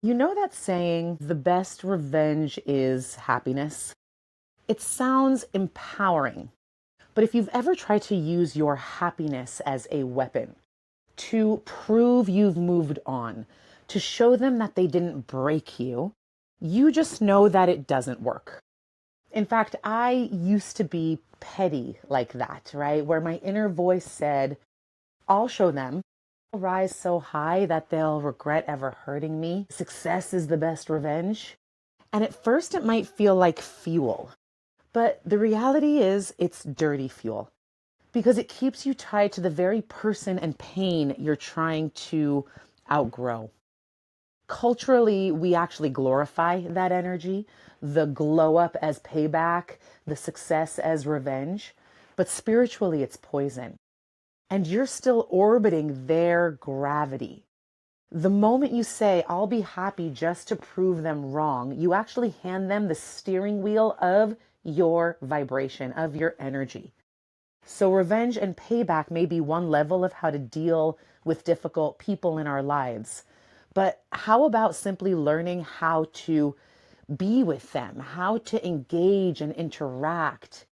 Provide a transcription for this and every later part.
You know that saying, the best revenge is happiness? It sounds empowering, but if you've ever tried to use your happiness as a weapon to prove you've moved on, to show them that they didn't break you, you just know that it doesn't work. In fact, I used to be petty like that, right? Where my inner voice said, I'll show them. I'll rise so high that they'll regret ever hurting me. Success is the best revenge. And at first, it might feel like fuel. But the reality is, it's dirty fuel because it keeps you tied to the very person and pain you're trying to outgrow. Culturally, we actually glorify that energy, the glow up as payback, the success as revenge. But spiritually, it's poison. And you're still orbiting their gravity. The moment you say, I'll be happy just to prove them wrong, you actually hand them the steering wheel of your vibration, of your energy. So, revenge and payback may be one level of how to deal with difficult people in our lives. But how about simply learning how to be with them, how to engage and interact?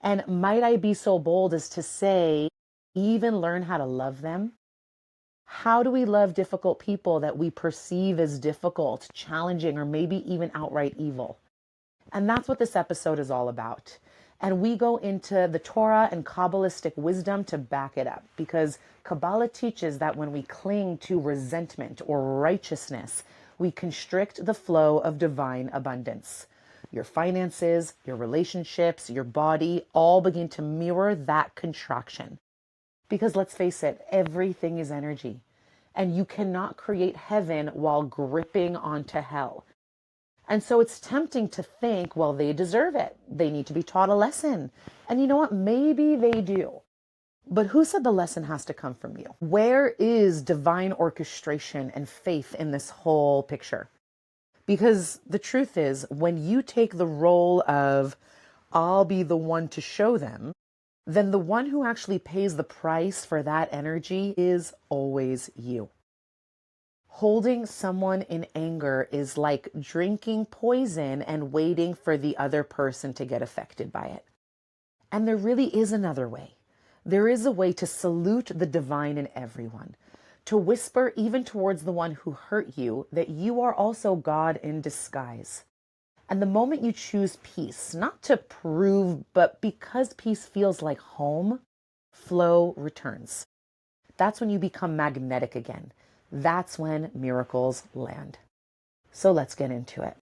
And might I be so bold as to say, even learn how to love them? How do we love difficult people that we perceive as difficult, challenging, or maybe even outright evil? And that's what this episode is all about. And we go into the Torah and Kabbalistic wisdom to back it up, because Kabbalah teaches that when we cling to resentment or righteousness, we constrict the flow of divine abundance. Your finances, your relationships, your body all begin to mirror that contraction. Because let's face it, everything is energy. And you cannot create heaven while gripping onto hell. And so it's tempting to think, well, they deserve it. They need to be taught a lesson. And you know what? Maybe they do. But who said the lesson has to come from you? Where is divine orchestration and faith in this whole picture? Because the truth is, when you take the role of, I'll be the one to show them, then the one who actually pays the price for that energy is always you. Holding someone in anger is like drinking poison and waiting for the other person to get affected by it. And there really is another way. There is a way to salute the divine in everyone, to whisper even towards the one who hurt you that you are also God in disguise. And the moment you choose peace, not to prove, but because peace feels like home, flow returns. That's when you become magnetic again. That's when miracles land. So let's get into it.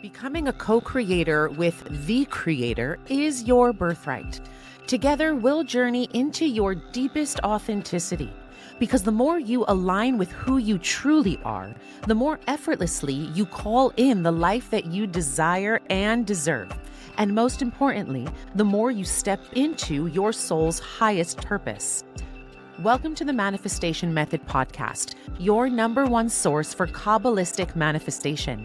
Becoming a co-creator with the creator is your birthright. Together, we'll journey into your deepest authenticity. Because the more you align with who you truly are, the more effortlessly you call in the life that you desire and deserve. And most importantly, the more you step into your soul's highest purpose. Welcome to the Manifestation Method podcast, your number one source for Kabbalistic manifestation.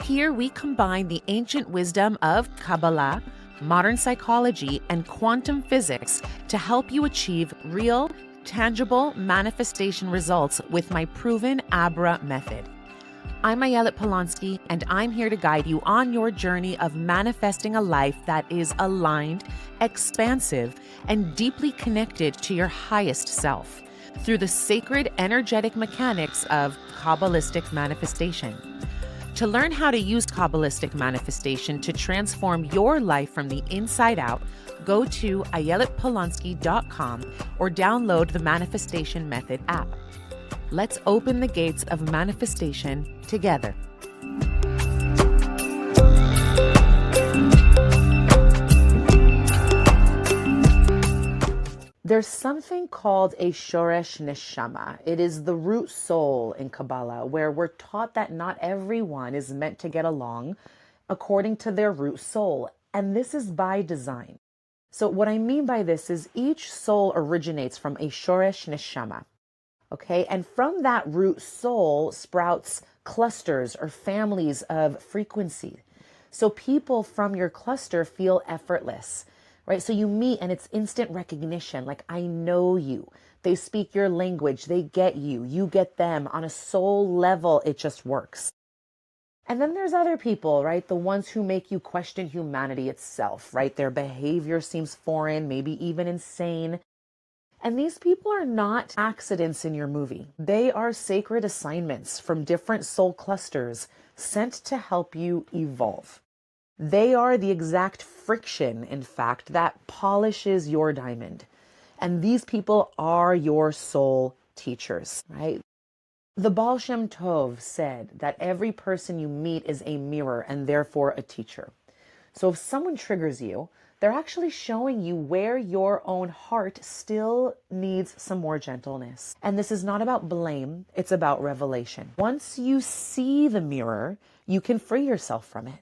Here we combine the ancient wisdom of Kabbalah, modern psychology, and quantum physics to help you achieve real, tangible manifestation results with my proven Abra method. I'm Ayelet Polonsky, and I'm here to guide you on your journey of manifesting a life that is aligned, expansive, and deeply connected to your highest self through the sacred energetic mechanics of Kabbalistic manifestation. To learn how to use Kabbalistic manifestation to transform your life from the inside out, go to ayeletpolonsky.com or download the Manifestation Method app. Let's open the gates of manifestation together. There's something called a Shoresh Nishama. It is the root soul in Kabbalah, where we're taught that not everyone is meant to get along according to their root soul. And this is by design. So what I mean by this is each soul originates from a Shoresh Nishama. Okay, and from that root soul sprouts clusters or families of frequency. So people from your cluster feel effortless. right? So you meet and it's instant recognition. Like, I know you. They speak your language. They get you. You get them. On a soul level, it just works. And then there's other people, right? The ones who make you question humanity itself, right? Their behavior seems foreign, maybe even insane. And these people are not accidents in your movie. They are sacred assignments from different soul clusters sent to help you evolve. They are the exact friction, in fact, that polishes your diamond. And these people are your soul teachers, right? The Baal Shem Tov said that every person you meet is a mirror and therefore a teacher. So if someone triggers you, they're actually showing you where your own heart still needs some more gentleness. And this is not about blame, it's about revelation. Once you see the mirror, you can free yourself from it.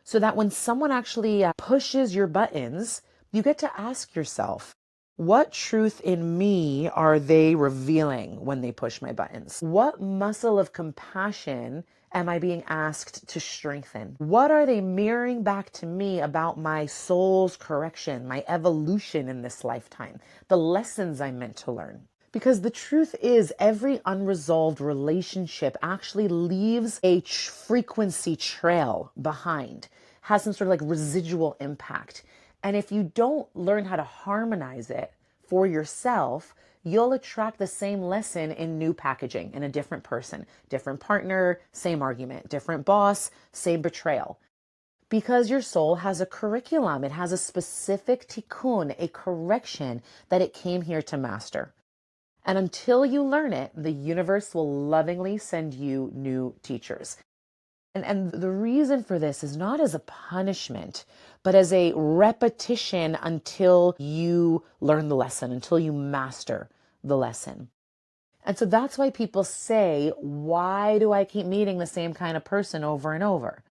So that when someone actually pushes your buttons, you get to ask yourself, what truth in me are they revealing when they push my buttons? What muscle of compassion am I being asked to strengthen? What are they mirroring back to me about my soul's correction, my evolution in this lifetime, the lessons I'm meant to learn? Because the truth is, every unresolved relationship actually leaves a frequency trail behind, has some sort of like residual impact. And if you don't learn how to harmonize it for yourself, you'll attract the same lesson in new packaging, in a different person, different partner, same argument, different boss, same betrayal. Because your soul has a curriculum, it has a specific tikkun, a correction that it came here to master. And until you learn it, the universe will lovingly send you new teachers. And the reason for this is not as a punishment, but as a repetition until you learn the lesson, until you master the lesson. And so that's why people say, why do I keep meeting the same kind of person over and over?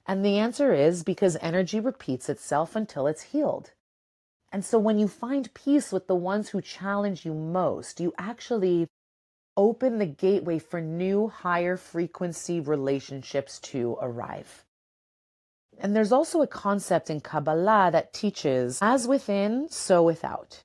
And the answer is because energy repeats itself until it's healed. And so when you find peace with the ones who challenge you most, you actually open the gateway for new, higher frequency relationships to arrive. And there's also a concept in Kabbalah that teaches, as within, so without.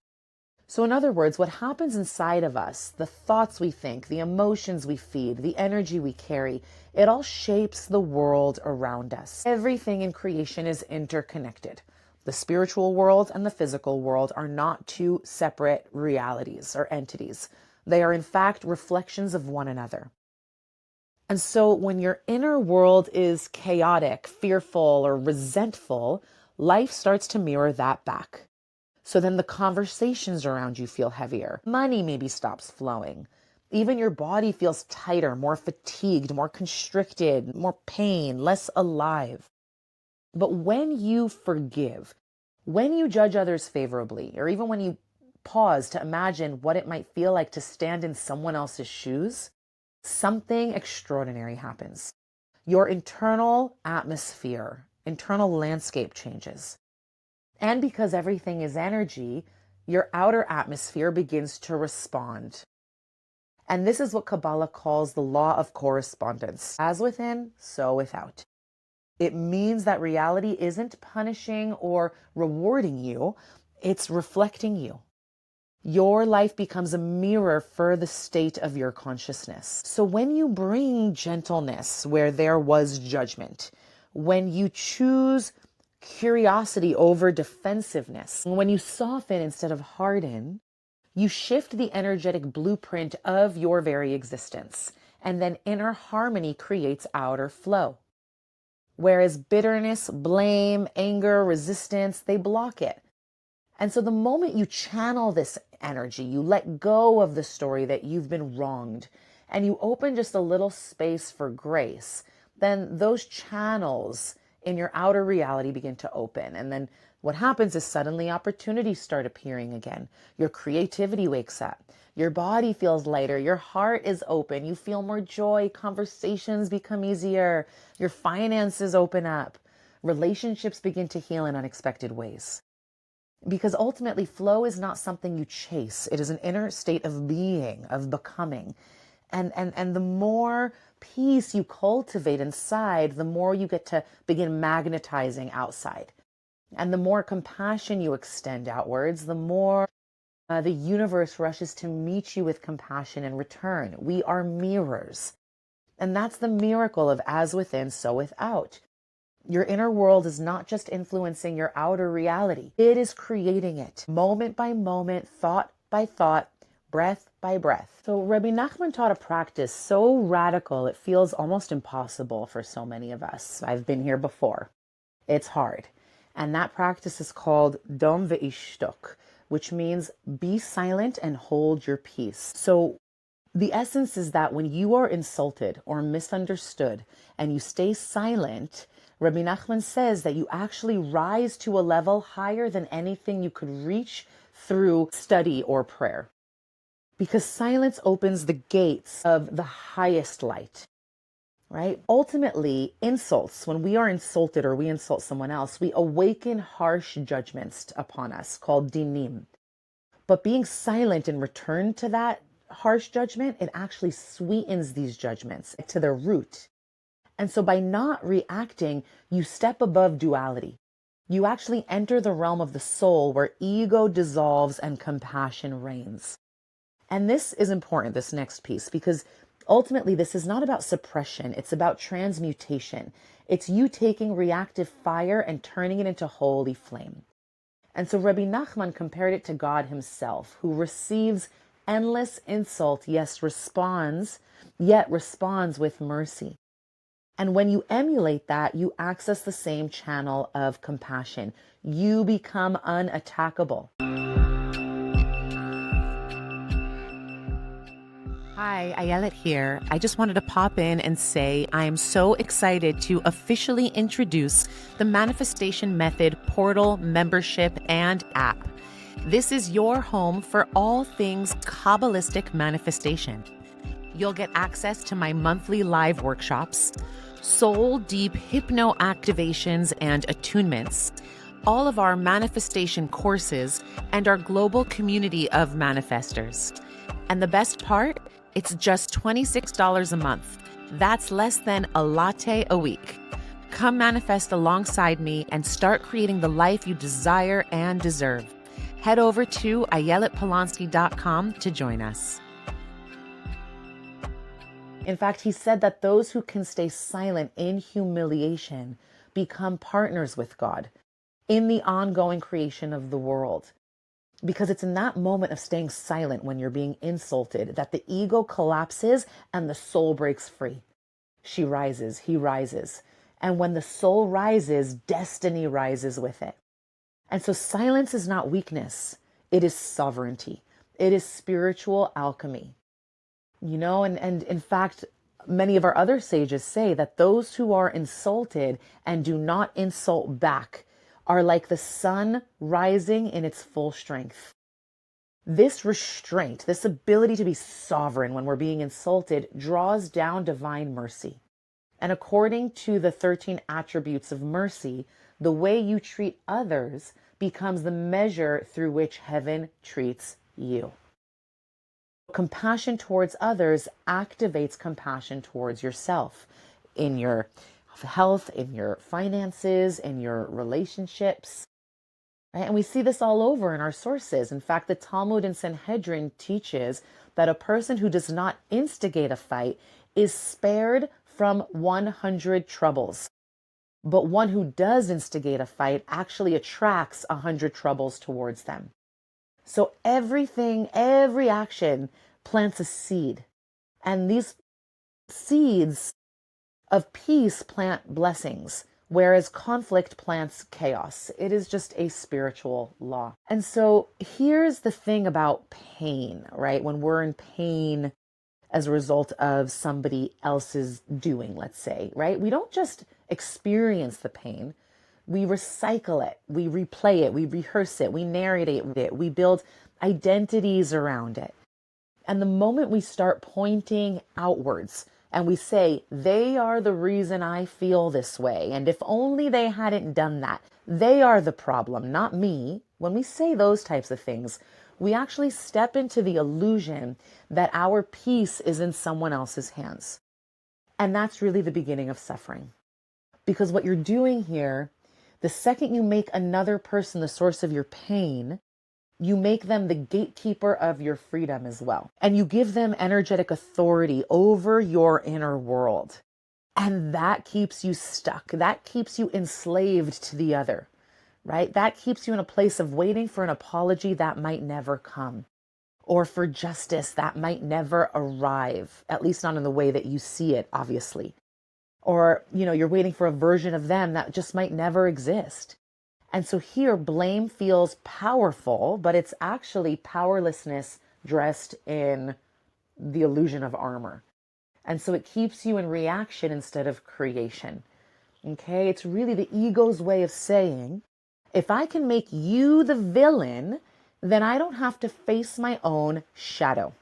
So in other words, what happens inside of us, the thoughts we think, the emotions we feed, the energy we carry, it all shapes the world around us. Everything in creation is interconnected. The spiritual world and the physical world are not two separate realities or entities. They are in fact reflections of one another. And so when your inner world is chaotic, fearful, or resentful, life starts to mirror that back. So then the conversations around you feel heavier. Money maybe stops flowing. Even your body feels tighter, more fatigued, more constricted, more pain, less alive. But when you forgive, when you judge others favorably, or even when you pause to imagine what it might feel like to stand in someone else's shoes, something extraordinary happens. Your internal atmosphere, internal landscape changes. And because everything is energy, your outer atmosphere begins to respond. And this is what Kabbalah calls the law of correspondence. As within, so without. It means that reality isn't punishing or rewarding you, it's reflecting you. Your life becomes a mirror for the state of your consciousness. So when you bring gentleness where there was judgment, when you choose curiosity over defensiveness, when you soften instead of harden, you shift the energetic blueprint of your very existence. And then inner harmony creates outer flow. Whereas bitterness, blame, anger, resistance, they block it. And so the moment you channel this energy, you let go of the story that you've been wronged, and you open just a little space for grace, then those channels in your outer reality begin to open. And then what happens is suddenly opportunities start appearing again. Your creativity wakes up. Your body feels lighter. Your heart is open. You feel more joy. Conversations become easier. Your finances open up. Relationships begin to heal in unexpected ways. Because ultimately, flow is not something you chase. It is an inner state of being, of becoming. And the more peace you cultivate inside, the more you get to begin magnetizing outside. And the more compassion you extend outwards, the more the universe rushes to meet you with compassion in return. We are mirrors. And that's the miracle of as within, so without. Your inner world is not just influencing your outer reality. It is creating it moment by moment, thought by thought, breath by breath. So Rabbi Nachman taught a practice so radical, it feels almost impossible for so many of us. I've been here before. It's hard. And that practice is called Dom ve'ishtok, which means be silent and hold your peace. So the essence is that when you are insulted or misunderstood and you stay silent, Rabbi Nachman says that you actually rise to a level higher than anything you could reach through study or prayer. Because silence opens the gates of the highest light, right? Ultimately, insults, when we are insulted or we insult someone else, we awaken harsh judgments upon us called dinim. But being silent in return to that harsh judgment, it actually sweetens these judgments to their root. And so by not reacting, you step above duality. You actually enter the realm of the soul where ego dissolves and compassion reigns. And this is important, this next piece, because ultimately this is not about suppression. It's about transmutation. It's you taking reactive fire and turning it into holy flame. And so Rabbi Nachman compared it to God himself, who receives endless insult, yet responds with mercy. And when you emulate that, you access the same channel of compassion. You become unattackable. Hi, Ayelet here. I just wanted to pop in and say I am so excited to officially introduce the Manifestation Method portal, membership, and app. This is your home for all things Kabbalistic manifestation. You'll get access to my monthly live workshops, soul deep hypno activations and attunements, all of our manifestation courses, and our global community of manifestors. And the best part? It's just $26 a month. That's less than a latte a week. Come manifest alongside me and start creating the life you desire and deserve. Head over to ayeletpolonsky.com to join us. In fact, he said that those who can stay silent in humiliation become partners with God in the ongoing creation of the world. Because it's in that moment of staying silent when you're being insulted that the ego collapses and the soul breaks free. She rises, he rises. And when the soul rises, destiny rises with it. And so silence is not weakness. It is sovereignty. It is spiritual alchemy. You know, and in fact, many of our other sages say that those who are insulted and do not insult back are like the sun rising in its full strength. This restraint, this ability to be sovereign when we're being insulted, draws down divine mercy. And according to the 13 attributes of mercy, the way you treat others becomes the measure through which heaven treats you. Compassion towards others activates compassion towards yourself in your health, in your finances, in your relationships. Right? And we see this all over in our sources. In fact, the Talmud in Sanhedrin teaches that a person who does not instigate a fight is spared from 100 troubles. But one who does instigate a fight actually attracts 100 troubles towards them. So every action plants a seed. And these seeds of peace plant blessings, whereas conflict plants chaos. It is just a spiritual law. And so here's the thing about pain, right? When we're in pain as a result of somebody else's doing, let's say, right? We don't just experience the pain. We recycle it, we replay it, we rehearse it, we narrate it, we build identities around it. And the moment we start pointing outwards and we say, they are the reason I feel this way, and if only they hadn't done that, they are the problem, not me. When we say those types of things, we actually step into the illusion that our peace is in someone else's hands. And that's really the beginning of suffering. Because what you're doing here, The second you make another person the source of your pain, you make them the gatekeeper of your freedom as well. And you give them energetic authority over your inner world. And that keeps you stuck. That keeps you enslaved to the other, right? That keeps you in a place of waiting for an apology that might never come, or for justice that might never arrive, at least not in the way that you see it, obviously. Or, you're waiting for a version of them that just might never exist. And so here, blame feels powerful, but it's actually powerlessness dressed in the illusion of armor. And so it keeps you in reaction instead of creation. Okay, it's really the ego's way of saying, if I can make you the villain, then I don't have to face my own shadow.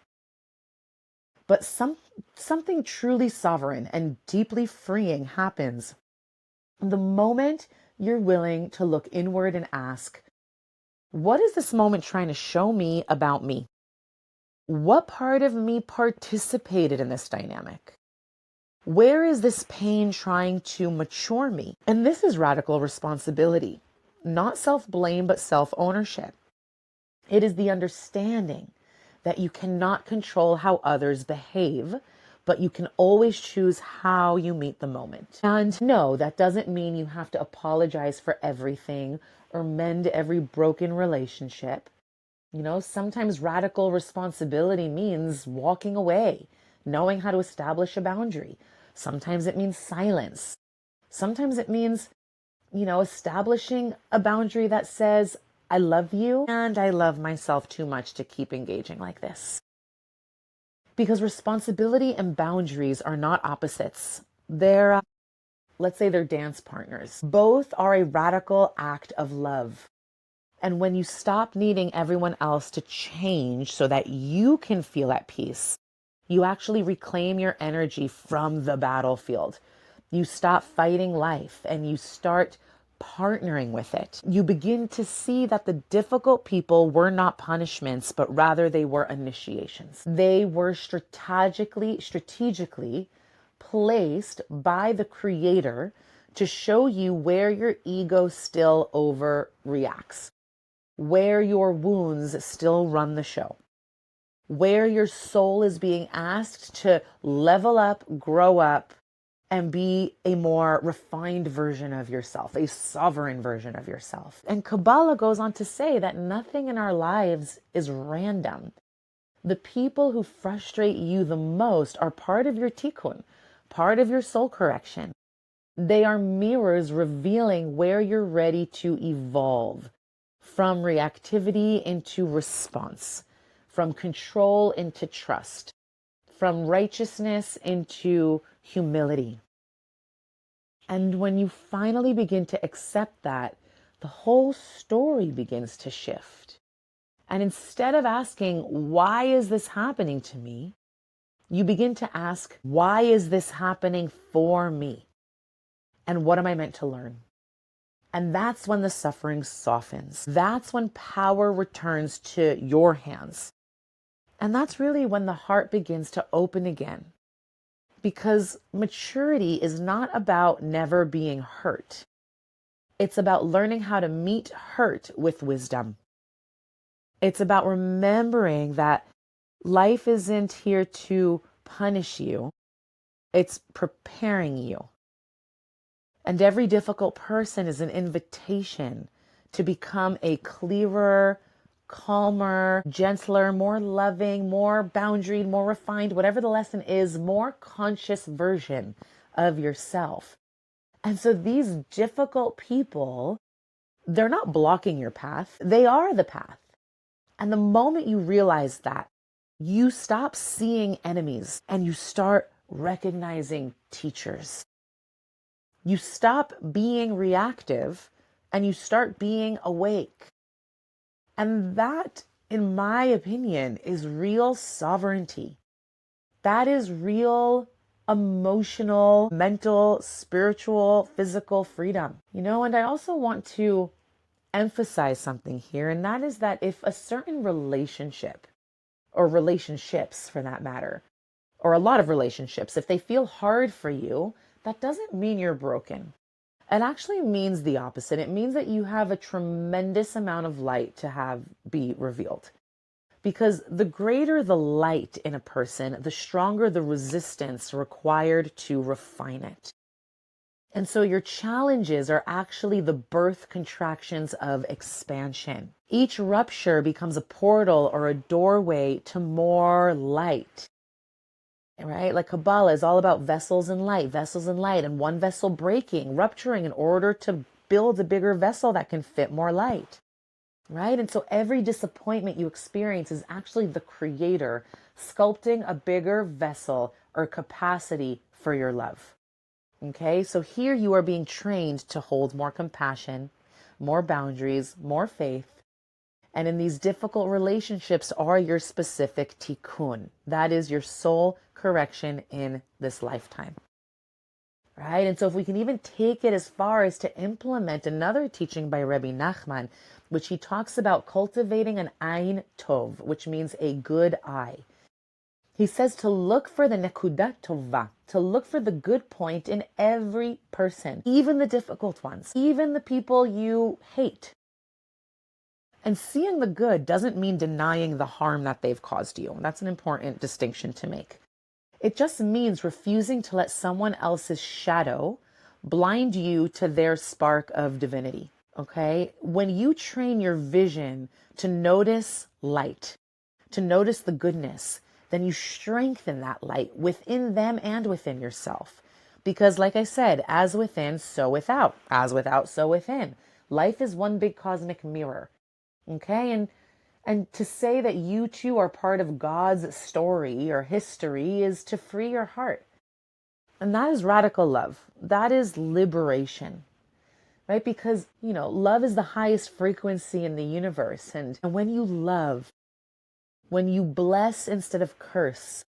But something truly sovereign and deeply freeing happens the moment you're willing to look inward and ask, what is this moment trying to show me about me? What part of me participated in this dynamic? Where is this pain trying to mature me? And this is radical responsibility, not self-blame, but self-ownership. It is the understanding that you cannot control how others behave, but you can always choose how you meet the moment. And no, that doesn't mean you have to apologize for everything or mend every broken relationship. Sometimes radical responsibility means walking away, knowing how to establish a boundary. Sometimes it means silence. Sometimes it means, establishing a boundary that says, I love you and I love myself too much to keep engaging like this. Because responsibility and boundaries are not opposites. They're, let's say they're dance partners. Both are a radical act of love. And when you stop needing everyone else to change so that you can feel at peace, you actually reclaim your energy from the battlefield. You stop fighting life and you start partnering with it. You begin to see that the difficult people were not punishments, but rather they were initiations. They were strategically placed by the Creator to show you where your ego still overreacts, where your wounds still run the show, where your soul is being asked to level up, grow up, and be a more refined version of yourself, a sovereign version of yourself. And Kabbalah goes on to say that nothing in our lives is random. The people who frustrate you the most are part of your tikkun, part of your soul correction. They are mirrors revealing where you're ready to evolve from reactivity into response, from control into trust, from righteousness into humility. And when you finally begin to accept that, the whole story begins to shift. And instead of asking, why is this happening to me? You begin to ask, why is this happening for me? And what am I meant to learn? And that's when the suffering softens. That's when power returns to your hands. And that's really when the heart begins to open again. Because maturity is not about never being hurt. It's about learning how to meet hurt with wisdom. It's about remembering that life isn't here to punish you. It's preparing you. And every difficult person is an invitation to become a clearer, calmer, gentler, more loving, more boundaried, more refined, whatever the lesson is, more conscious version of yourself. And so these difficult people, they're not blocking your path. They are the path. And the moment you realize that, you stop seeing enemies and you start recognizing teachers. You stop being reactive and you start being awake. And that, in my opinion, is real sovereignty. That is real emotional, mental, spiritual, physical freedom. And I also want to emphasize something here, and that is that if a certain relationship, or relationships for that matter, or a lot of relationships, if they feel hard for you, that doesn't mean you're broken. It actually means the opposite. It means that you have a tremendous amount of light to have be revealed. Because the greater the light in a person, the stronger the resistance required to refine it. And so your challenges are actually the birth contractions of expansion. Each rupture becomes a portal or a doorway to more light. Right? Like Kabbalah is all about vessels and light, and one vessel breaking, rupturing in order to build a bigger vessel that can fit more light. Right? And so every disappointment you experience is actually the creator sculpting a bigger vessel or capacity for your love. Okay? So here you are being trained to hold more compassion, more boundaries, more faith. And in these difficult relationships are your specific tikkun. That is your soul correction in this lifetime. Right? And so if we can even take it as far as to implement another teaching by Rebbe Nachman, which he talks about cultivating an ayin tov, which means a good eye. He says to look for the nekudat tova, to look for the good point in every person, even the difficult ones, even the people you hate. And seeing the good doesn't mean denying the harm that they've caused you. That's an important distinction to make. It just means refusing to let someone else's shadow blind you to their spark of divinity. Okay? When you train your vision to notice light, to notice the goodness, then you strengthen that light within them and within yourself. Because like I said, as within, so without. As without, so within. Life is one big cosmic mirror. Okay? And to say that you too are part of God's story or history is to free your heart. And that is radical love. That is liberation. Right? Because, love is the highest frequency in the universe. And when you love, when you bless instead of curse,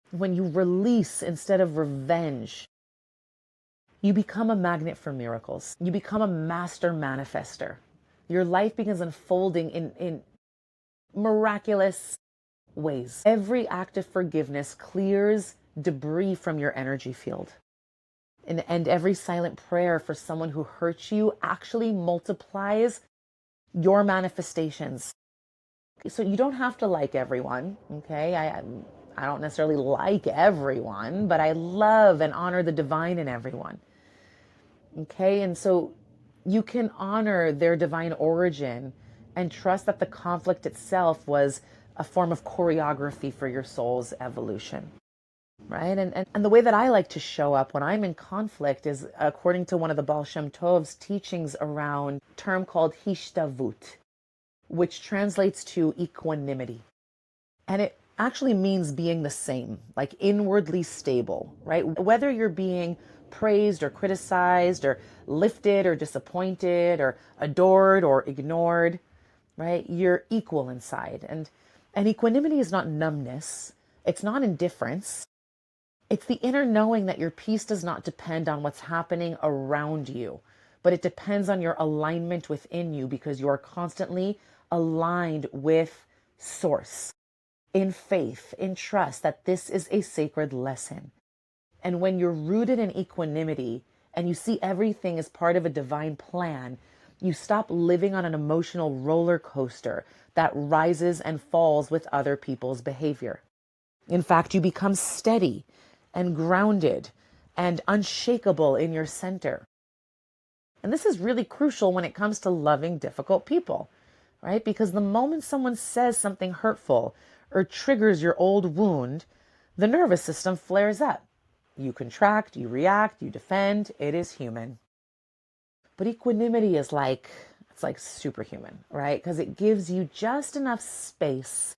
when you release instead of revenge, you become a magnet for miracles. You become a master manifester. Your life begins unfolding in miraculous ways. Every act of forgiveness clears debris from your energy field. And every silent prayer for someone who hurts you actually multiplies your manifestations. So you don't have to like everyone, okay? I don't necessarily like everyone, but I love and honor the divine in everyone. Okay? And so you can honor their divine origin and trust that the conflict itself was a form of choreography for your soul's evolution. Right? And the way that I like to show up when I'm in conflict is according to one of the Baal Shem Tov's teachings around a term called hishtavut, which translates to equanimity. And it actually means being the same, like inwardly stable, right? Whether you're being praised or criticized or lifted or disappointed or adored or ignored, right? You're equal inside. And equanimity is not numbness. It's not indifference. It's the inner knowing that your peace does not depend on what's happening around you, but it depends on your alignment within you because you are constantly aligned with Source, in faith, in trust that this is a sacred lesson. And when you're rooted in equanimity and you see everything as part of a divine plan, you stop living on an emotional roller coaster that rises and falls with other people's behavior. In fact, you become steady and grounded and unshakable in your center. And this is really crucial when it comes to loving difficult people, right? Because the moment someone says something hurtful or triggers your old wound, the nervous system flares up. You contract, you react, you defend. It is human. But equanimity is it's like superhuman, right? Because it gives you just enough space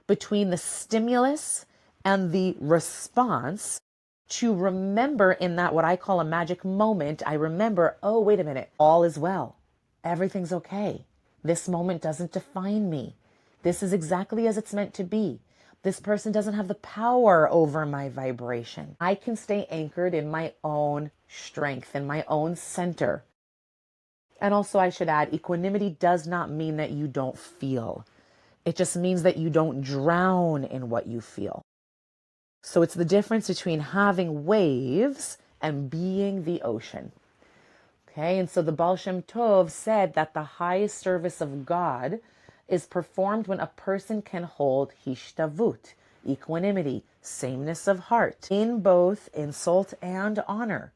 between the stimulus and the response to remember in that what I call a magic moment, I remember, oh, wait a minute, all is well. Everything's okay. This moment doesn't define me. This is exactly as it's meant to be. This person doesn't have the power over my vibration. I can stay anchored in my own strength, in my own center. And also I should add, equanimity does not mean that you don't feel. It just means that you don't drown in what you feel. So it's the difference between having waves and being the ocean. Okay, and so the Baal Shem Tov said that the highest service of God is performed when a person can hold hishtavut, equanimity, sameness of heart, in both insult and honor.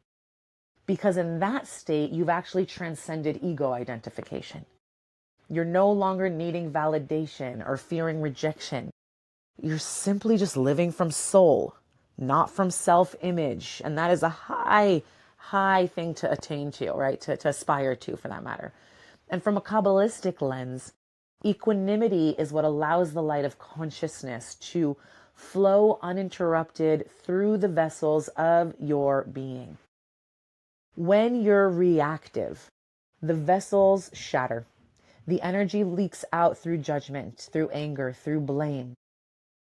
Because in that state, you've actually transcended ego identification. You're no longer needing validation or fearing rejection. You're simply just living from soul, not from self-image. And that is a high thing to attain to, right? To aspire to, for that matter. And from a Kabbalistic lens, equanimity is what allows the light of consciousness to flow uninterrupted through the vessels of your being. When you're reactive, the vessels shatter. The energy leaks out through judgment, through anger, through blame.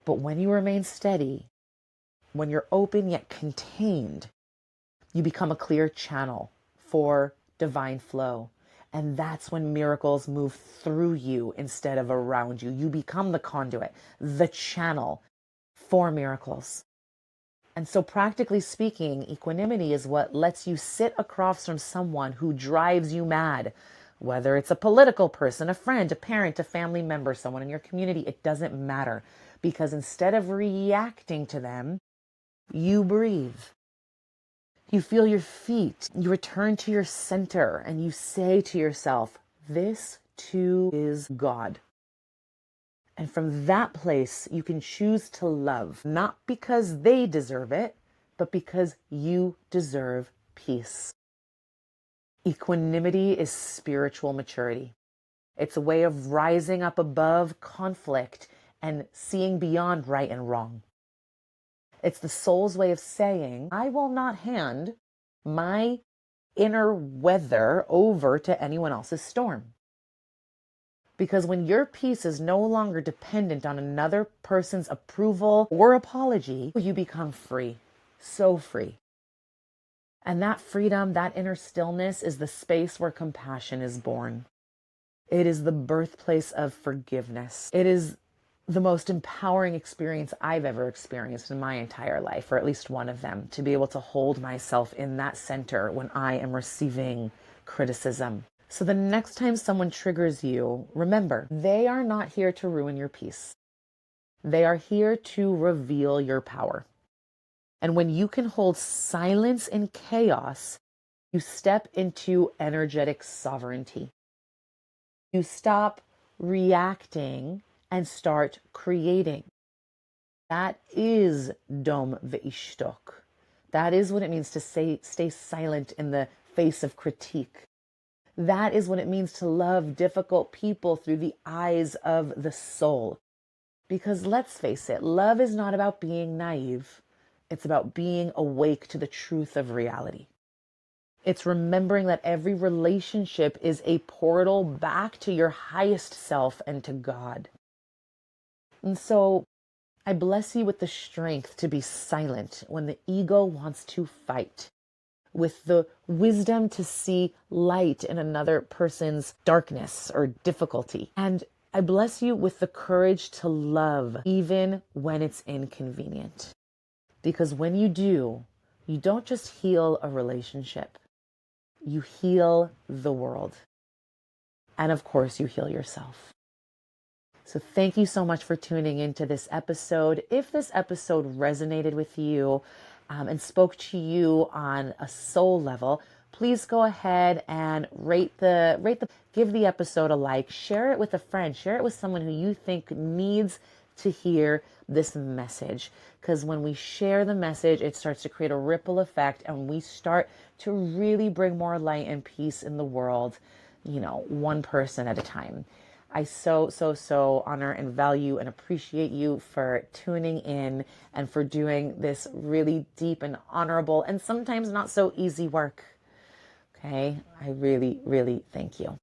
But when you remain steady, when you're open yet contained, you become a clear channel for divine flow. And that's when miracles move through you instead of around you. You become the conduit, the channel for miracles. And so practically speaking, equanimity is what lets you sit across from someone who drives you mad. Whether it's a political person, a friend, a parent, a family member, someone in your community, it doesn't matter. Because instead of reacting to them, you breathe. You feel your feet. You return to your center and you say to yourself, this too is God. And from that place, you can choose to love, not because they deserve it, but because you deserve peace. Equanimity is spiritual maturity. It's a way of rising up above conflict and seeing beyond right and wrong. It's the soul's way of saying, I will not hand my inner weather over to anyone else's storm. Because when your peace is no longer dependent on another person's approval or apology, you become free, so free. And that freedom, that inner stillness is the space where compassion is born. It is the birthplace of forgiveness. It is the most empowering experience I've ever experienced in my entire life, or at least one of them, to be able to hold myself in that center when I am receiving criticism. So the next time someone triggers you, remember, they are not here to ruin your peace. They are here to reveal your power. And when you can hold silence in chaos, you step into energetic sovereignty. You stop reacting and start creating. That is dom ve'ishtok. That is what it means to stay silent in the face of critique. That is what it means to love difficult people through the eyes of the soul. Because let's face it, love is not about being naive. It's about being awake to the truth of reality. It's remembering that every relationship is a portal back to your highest self and to God. And so I bless you with the strength to be silent when the ego wants to fight, with the wisdom to see light in another person's darkness or difficulty. And I bless you with the courage to love even when it's inconvenient. Because when you do, you don't just heal a relationship, you heal the world. And of course, you heal yourself. So thank you so much for tuning into this episode. If this episode resonated with you and spoke to you on a soul level, please go ahead and give the episode a like, share it with a friend, share it with someone who you think needs to hear this message. Because when we share the message, it starts to create a ripple effect and we start to really bring more light and peace in the world, one person at a time. I so honor and value and appreciate you for tuning in and for doing this really deep and honorable and sometimes not so easy work. Okay, I really, really thank you.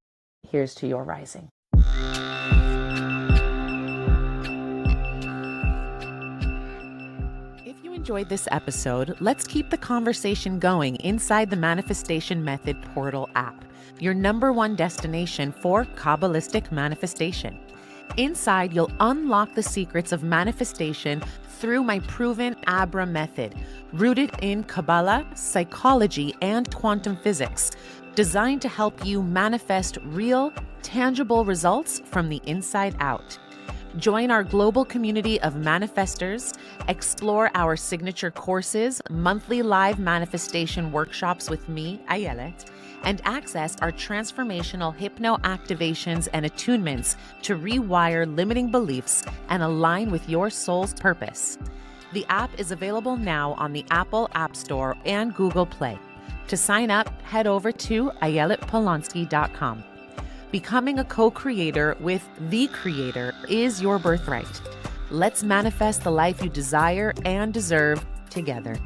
Here's to your rising. If you enjoyed this episode, let's keep the conversation going inside the Manifestation Method Portal app, your #1 destination for Kabbalistic manifestation. Inside, you'll unlock the secrets of manifestation through my proven Abra method, rooted in Kabbalah, psychology, and quantum physics, designed to help you manifest real, tangible results from the inside out. Join our global community of manifestors, explore our signature courses, monthly live manifestation workshops with me, Ayelet, and access our transformational hypno activations and attunements to rewire limiting beliefs and align with your soul's purpose. The app is available now on the Apple App Store and Google Play. To sign up, head over to ayeletpolonsky.com. Becoming a co-creator with the Creator is your birthright. Let's manifest the life you desire and deserve together.